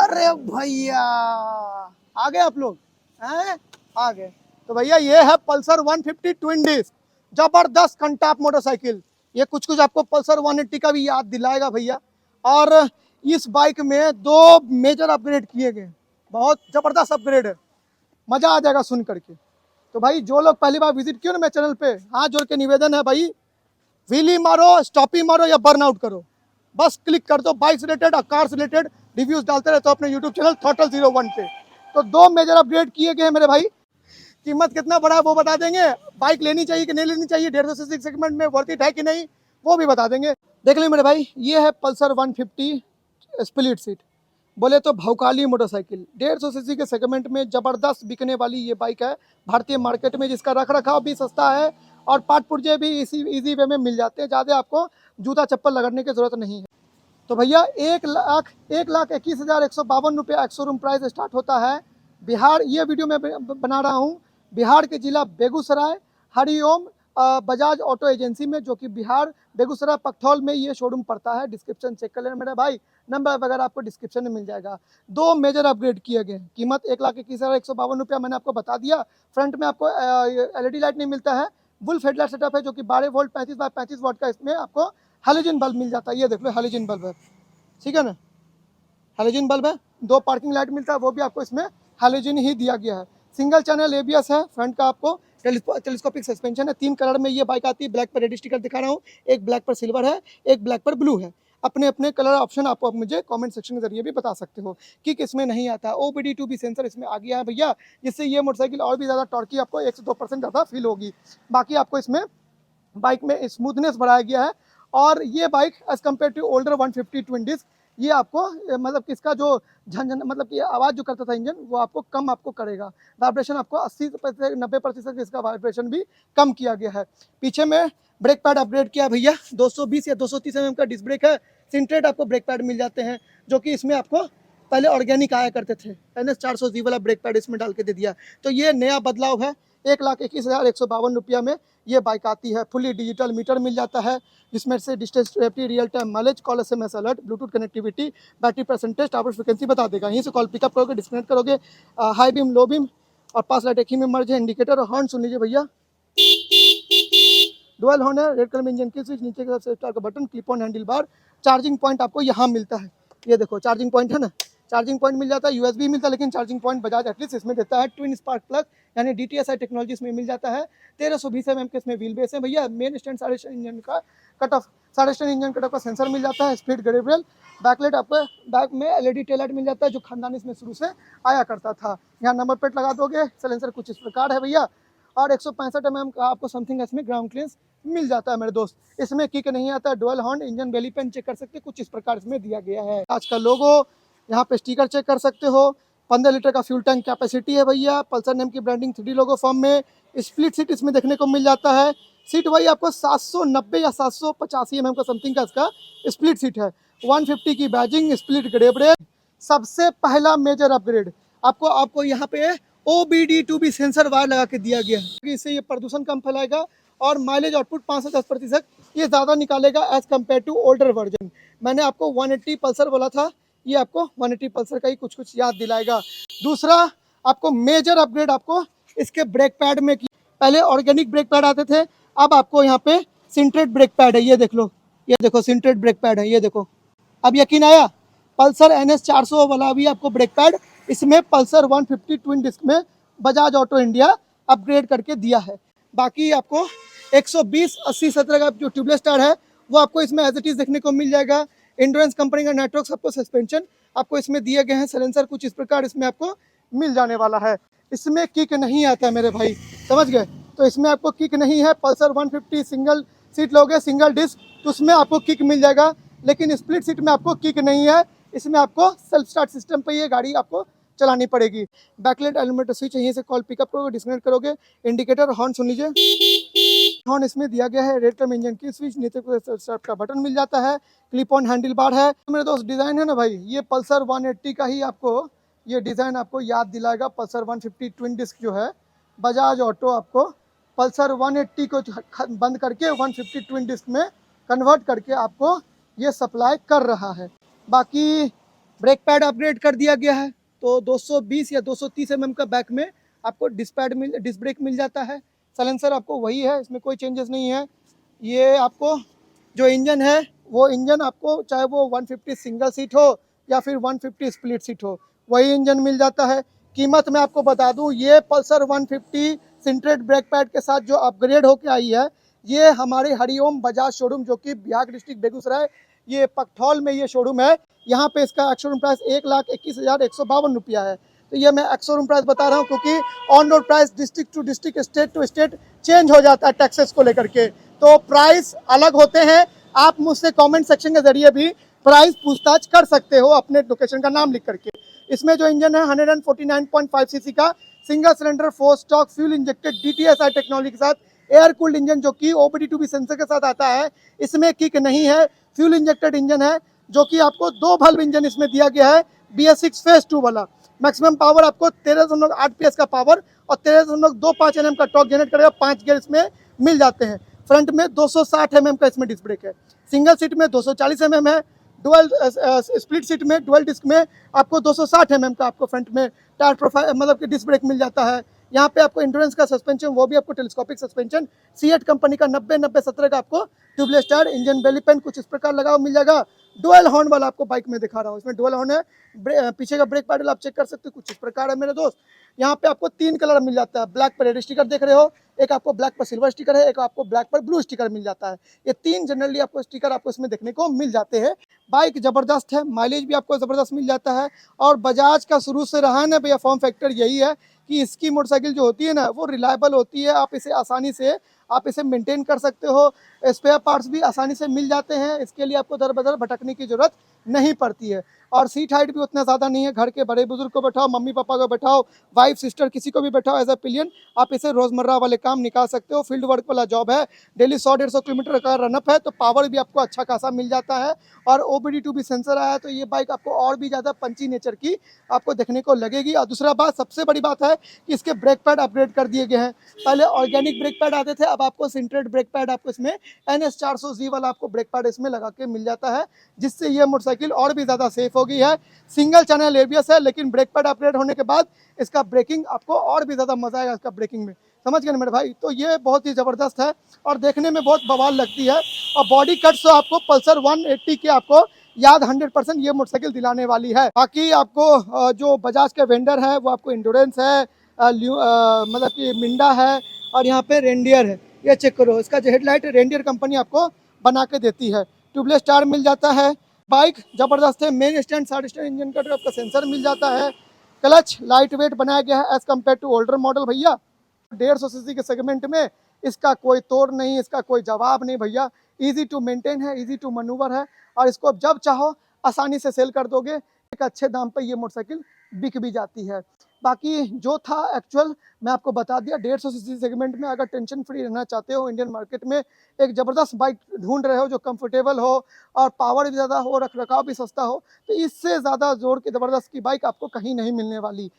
अरे भैया आ गए आप लोग हैं? आ गए तो भैया ये है पल्सर 150 ट्विन डिस्क, जबरदस्त कंटाप मोटरसाइकिल। ये कुछ कुछ आपको पल्सर 180 का भी याद दिलाएगा भैया। और इस बाइक में दो मेजर अपग्रेड किए गए, बहुत जबरदस्त अपग्रेड है, मजा आ जाएगा सुन करके। तो भाई जो लोग पहली बार विजिट किए ना मेरे चैनल पे, हाथ जोड़ के निवेदन है भाई, व्हीली मारो, स्टॉपी मारो या बर्न आउट करो, बस क्लिक कर दो। बाइक रिलेटेड और कार रिलेटेड रिव्यूज डालते रहते हो अपने यूट्यूब चैनल Throttle01 पे। तो दो मेजर अपग्रेड किए गए हैं मेरे भाई। कीमत कितना बड़ा है वो बता देंगे, बाइक लेनी चाहिए कि नहीं लेनी चाहिए, 150 सीसी सेगमेंट में वर्थ इट है कि नहीं वो भी बता देंगे। देख लीजिए मेरे भाई, ये है पल्सर 150 स्प्लिट सीट, बोले तो भौकाली मोटरसाइकिल। 150 सीसी के सेगमेंट में जबरदस्त बिकने वाली ये बाइक है भारतीय मार्केट में, जिसका रख रखाव भी सस्ता है और पार्ट पुर्जे भी इजी वे में मिल जाते हैं, ज़्यादा आपको जूता चप्पल लगाने की जरूरत नहीं है। तो भैया 1,21,152 रुपया एक्स-शोरूम प्राइस स्टार्ट होता है। बिहार, ये वीडियो मैं बना रहा हूँ बिहार के जिला बेगूसराय, हरिओम बजाज ऑटो एजेंसी में, जो कि बिहार बेगूसराय पकथौल में ये शोरूम पड़ता है। डिस्क्रिप्शन चेक कर लेना मेरे भाई, नंबर वगैरह आपको डिस्क्रिप्शन में मिल जाएगा। दो मेजर अपग्रेड किए गए, कीमत 1,21,152 रुपया मैंने आपको बता दिया। फ्रंट में आपको LED लाइट नहीं मिलता है, वुल्फ हेडलाइट सेटअप है, जो कि 12 वोल्ट 35x35 वाट का इसमें आपको हैलोजन बल्ब मिल जाता है। ये देख लो हैलोजन बल्ब है, ठीक है ना, हैलोजन बल्ब है। दो पार्किंग लाइट मिलता है, वो भी आपको इसमें हैलोजन ही दिया गया है। सिंगल चैनल ABS है, फ्रंट का आपको टेलीस्कोपिक सस्पेंशन है। 3 कलर में ये बाइक आती है, ब्लैक पर रेड स्टिकर दिखा रहा हूँ, एक ब्लैक पर सिल्वर है, एक ब्लैक पर ब्लू है। अपने अपने कलर ऑप्शन आप मुझे कमेंट सेक्शन के जरिए भी बता सकते हो। किक इसमें नहीं आता, OBD2B सेंसर इसमें आ गया है भैया, जिससे ये मोटरसाइकिल और भी ज़्यादा टॉर्की आपको 1 से 2% ज़्यादा फील होगी। बाकी आपको इसमें बाइक में स्मूथनेस बढ़ाया गया है। और ये bike as compared to older 150 twin disc, ये आपको मतलब कि इसका जो झंझन मतलब कि आवाज़ जो करता था इंजन, वो आपको कम आपको करेगा। वाइब्रेशन आपको 80% 90% इसका वाइब्रेशन भी कम किया गया है। पीछे में ब्रेक पैड अपग्रेड किया भैया, 220 या 230 mm का डिस्क ब्रेक है। सिंट्रेट आपको ब्रेक पैड मिल जाते हैं, जो कि इसमें आपको पहले ऑर्गेनिक आया करते थे। NS400Z वाला ब्रेक पैड इसमें डाल के दे दिया, तो ये नया बदलाव है। 1,21,152 रुपया में ये बाइक आती है। फुली डिजिटल मीटर मिल जाता है, जिसमें से distance safety, real time mileage, call SMS alert, Bluetooth connectivity, battery percentage, tower frequency बता देगा। यहीं से कॉल पिकअप करोगे, डिस्कनेक्ट करोगे। हाई बीम, लो बीम और पास लाइट एक ही में मर्ज है। इंडिकेटर और हॉर्न सुन लीजिए भैया, डुअल हॉर्न है। रेड कलर में इंजन की स्विच, नीचे की तरफ से स्टार्ट का button, clip on handle bar. Charging point आपको यहाँ मिलता है, ये देखो चार्जिंग पॉइंट है ना, चार्जिंग पॉइंट मिल जाता है। USB मिलता है, लेकिन चार्जिंग पॉइंट बजाज एटलीस्ट इसमें देता है। ट्विन स्पार्क प्लग यानी DTSI टेक्नोलॉजी इसमें मिल जाता है। 1320 mm के इसमें व्हील बेस है भैया। मेन स्टैंड 3.5 इंजन का cut off, 3.5 engine cut off का सेंसर मिल जाता है। स्पीड ग्रेवियल बैकलाइट, आपको बैक में LED टेल लाइट मिल जाता है, जो खानदानी इसमें शुरू से आया करता था। यहाँ नंबर प्लेट लगा दोगे। साइलेंसर कुछ इस प्रकार है भैया, और 165 mm का आपको समथिंग इसमें ग्राउंड क्लियरेंस मिल जाता है मेरे दोस्त। इसमें किक नहीं आता, डुअल हॉर्न, इंजन बेली पेन चेक कर सकते हैं, कुछ इस प्रकार इसमें दिया गया है। आज का लोगो यहाँ पे स्टिकर चेक कर सकते हो। 15 लीटर का फ्यूल टैंक कैपेसिटी है भैया। पल्सर नेम की ब्रांडिंग 3D लोगो फॉर्म में। स्प्लिट सीट इसमें देखने को मिल जाता है। सीट वही आपको 790 या 785 mm का समथिंग का इसका स्प्लिट सीट है। 150 की बैजिंग, स्प्लिट ग्रे ब्रेक। सबसे पहला मेजर अपग्रेड आपको यहाँ पे OBD2B सेंसर वायर लगा के दिया गया है। इससे ये प्रदूषण कम फैलाएगा और माइलेज आउटपुट 5 से 10% ये ज़्यादा निकालेगा as compared to older version. मैंने आपको 180 पल्सर बोला था, ये आपको 180 पल्सर का ही कुछ कुछ याद दिलाएगा। दूसरा आपको मेजर अपग्रेड आपको इसके ब्रेक पैड में पहले ऑर्गेनिक ब्रेक पैड आते थे, अब आपको यहाँ पे सिंट्रेट ब्रेक पैड है। ये देख लो, ये देखो सिंट्रेट ब्रेक पैड है, ये देखो। अब यकीन आया, पल्सर NS400 वाला भी आपको ब्रेक पैड इसमें पल्सर 150 ट्विन डिस्क में बजाज ऑटो इंडिया अपग्रेड करके दिया है। बाकी आपको 120 80 70 का जो ट्यूबलेस टायर है वो आपको इसमें एज इट इज देखने को मिल जाएगा। इंड्योरेंस कंपनी का नेटवर्क आपको सस्पेंशन आपको इसमें दिए गए हैं। साइलेंसर कुछ इस प्रकार इसमें आपको मिल जाने वाला है। इसमें किक नहीं आता मेरे भाई, समझ गए? तो इसमें आपको किक नहीं है। पल्सर 150 सिंगल सीट लोगे, सिंगल डिस्क, तो उसमें आपको किक मिल जाएगा, लेकिन स्प्लिट सीट में आपको किक नहीं है। इसमें आपको सेल्फ स्टार्ट सिस्टम पे ये गाड़ी आपको चलानी पड़ेगी। बैकलाइट एलिमेंट स्विच यहीं से कॉल पिकअप करोगे, डिस्कनेक्ट करोगे। इंडिकेटर हॉर्न सुन लीजिए, हॉर्न इसमें दिया गया है। रेड कलर में इंजन की स्विच, नीचे स्टार्ट का बटन मिल जाता है। क्लिप ऑन हैंडल बार है। मेरे दोस्त डिज़ाइन है ना भाई, ये पल्सर 180 का ही आपको ये डिज़ाइन आपको याद दिलाएगा। पल्सर 150 ट्विन डिस्क जो है, बजाज ऑटो आपको पल्सर 180 को बंद करके 150 ट्विन डिस्क में कन्वर्ट करके आपको ये सप्लाई कर रहा है। बाकी ब्रेक पैड अपग्रेड कर दिया गया है, तो 220 या 230 का बैक में आपको डिस्क ब्रेक मिल जाता है। साइलेंसर आपको वही है, इसमें कोई चेंजेस नहीं है। ये आपको जो इंजन है वो इंजन आपको चाहे वो 150 सिंगल सीट हो या फिर 150 स्प्लिट सीट हो, वही इंजन मिल जाता है। कीमत मैं आपको बता दूं, ये पल्सर 150 सिंट्रेट ब्रेक पैड के साथ जो अपग्रेड होकर आई है, ये हमारे हरिओम बजाज शोरूम जो कि बिहार डिस्ट्रिक्ट बेगूसराय, ये पकठौल में ये शोरूम है, यहाँ पे इसका शोरूम प्राइस 1,21,152 रुपया है। तो ये मैं शोरूम प्राइस बता रहा हूँ क्योंकि on road price district to district, state to state change हो जाता है टैक्सेस को लेकर के, तो प्राइस अलग होते हैं। आप मुझसे कमेंट सेक्शन के जरिए भी प्राइस पूछताछ कर सकते हो अपने लोकेशन का नाम लिख करके। इसमें जो इंजन है 149.5 सीसी का single cylinder 4 stock fuel injected DTSI technology के साथ एयर कूल्ड इंजन जो कि OBD2B सेंसर के साथ आता है। इसमें किक नहीं है, फ्यूल इंजेक्टेड इंजन है, जो कि आपको 2 वल्व इंजन इसमें दिया गया है BS6 फेज 2 वाला। मैक्सिमम पावर आपको 13.8 PS का पावर और 13.25 Nm का टॉर्क जनरेट करेगा। 5 गियर इसमें मिल जाते हैं। फ्रंट में 260 mm का इसमें डिस्क ब्रेक है, सिंगल सीट में 240 mm है, डुअल स्प्लिट सीट में डुअल डिस्क में आपको 260 mm का आपको फ्रंट में टायर प्रोफाइल मतलब कि डिस्क ब्रेक मिल जाता है। यहाँ पे आपको इंड्योरेंस का सस्पेंशन, वो भी आपको टेलीस्कोपिक सस्पेंशन सीएट कंपनी का 90-90-17 का आपको ट्यूबलेस टायर, इंजन बेली पेन कुछ इस प्रकार लगा हुआ मिल जाएगा। डुअल हॉर्न वाला आपको बाइक में दिखा रहा हूँ, इसमें डुअल हॉर्न है। पीछे का ब्रेक पैडल आप चेक कर सकते हो, कुछ इस प्रकार है मेरे दोस्त। यहाँ पे आपको 3 कलर मिल जाता है, ब्लैक पर रेड स्टिकर देख रहे हो, एक आपको ब्लैक पर सिल्वर स्टिकर है, एक आपको ब्लैक पर ब्लू स्टिकर मिल जाता है। ये 3 जनरली आपको स्टिकर आपको इसमें देखने को मिल जाते हैं। बाइक ज़बरदस्त है, माइलेज भी आपको ज़बरदस्त मिल जाता है। और बजाज का शुरू से रहा है ना भैया फॉर्म फैक्टर यही है कि इसकी मोटरसाइकिल जो होती है ना वो रिलायबल होती है, आप इसे आसानी से आप इसे मेंटेन कर सकते हो, स्पेयर पार्ट्स भी आसानी से मिल जाते हैं, इसके लिए आपको दर बदर भटकने की ज़रूरत नहीं पड़ती है। और सीट हाइट भी उतना ज़्यादा नहीं है, घर के बड़े बुजुर्ग को बैठाओ, मम्मी पापा को बैठाओ, वाइफ सिस्टर किसी को भी बैठाओ एज ए पिलियन, आप इसे रोज़मर्रा वाले काम निकाल सकते हो। फील्ड वर्क वाला जॉब है, डेली 100-150 किलोमीटर का रनअप है, तो पावर भी आपको अच्छा खासा मिल जाता है। और OBD2B सेंसर आया है, तो ये बाइक आपको और भी ज़्यादा पंची नेचर की आपको देखने को लगेगी। और दूसरा बात, सबसे बड़ी बात है कि इसके ब्रेक पैड अपग्रेड कर दिए गए हैं। पहले ऑर्गेनिक ब्रेक पैड आते थे, अब आपको सिंट्रेट ब्रेक पैड आपको इसमें NS400Z वाला आपको ब्रेक पैड इसमें लगा के मिल जाता है, जिससे ये मोटरसाइकिल और भी ज़्यादा सेफ हो गई है। सिंगल चैनल ABS है, लेकिन ब्रेक पैड अपग्रेड होने के बाद इसका ब्रेकिंग आपको और भी ज़्यादा मज़ा आएगा इसका ब्रेकिंग में, समझ गए ना मेरे भाई। तो ये बहुत ही ज़बरदस्त है और देखने में बहुत बवाल लगती है। और बॉडी कट्स तो आपको पल्सर 180 के आपको याद 100% ये मोटरसाइकिल दिलाने वाली है। बाकी आपको जो बजाज के वेंडर है वो आपको इंड्योरेंस है, मतलब कि मिंडा है, और यहाँ पे रेंडियर है। ये चेक करो, इसका जो हेडलाइट रेंडियर कंपनी आपको बना के देती है। ट्यूबलेस टायर मिल जाता है। बाइक ज़बरदस्त है, main stand side stand engine का आपका सेंसर मिल जाता है। क्लच लाइट वेट बनाया गया है as compared to older model भैया। 150 सीसी के सेगमेंट में इसका कोई तोड़ नहीं, इसका कोई जवाब नहीं भैया। इजी टू मेंटेन है, इजी टू मनूवर है, और इसको जब चाहो आसानी से सेल कर दोगे। एक अच्छे दाम पर ये मोटरसाइकिल बिक भी जाती है। बाकी जो था एक्चुअल मैं आपको बता दिया। 150 सीसी सेगमेंट में अगर टेंशन फ्री रहना चाहते हो, इंडियन मार्केट में एक ज़बरदस्त बाइक ढूंढ रहे हो जो कंफर्टेबल हो और पावर भी ज़्यादा हो, रख रखाव भी सस्ता हो, तो इससे ज़्यादा जोर की ज़बरदस्त की बाइक आपको कहीं नहीं मिलने वाली।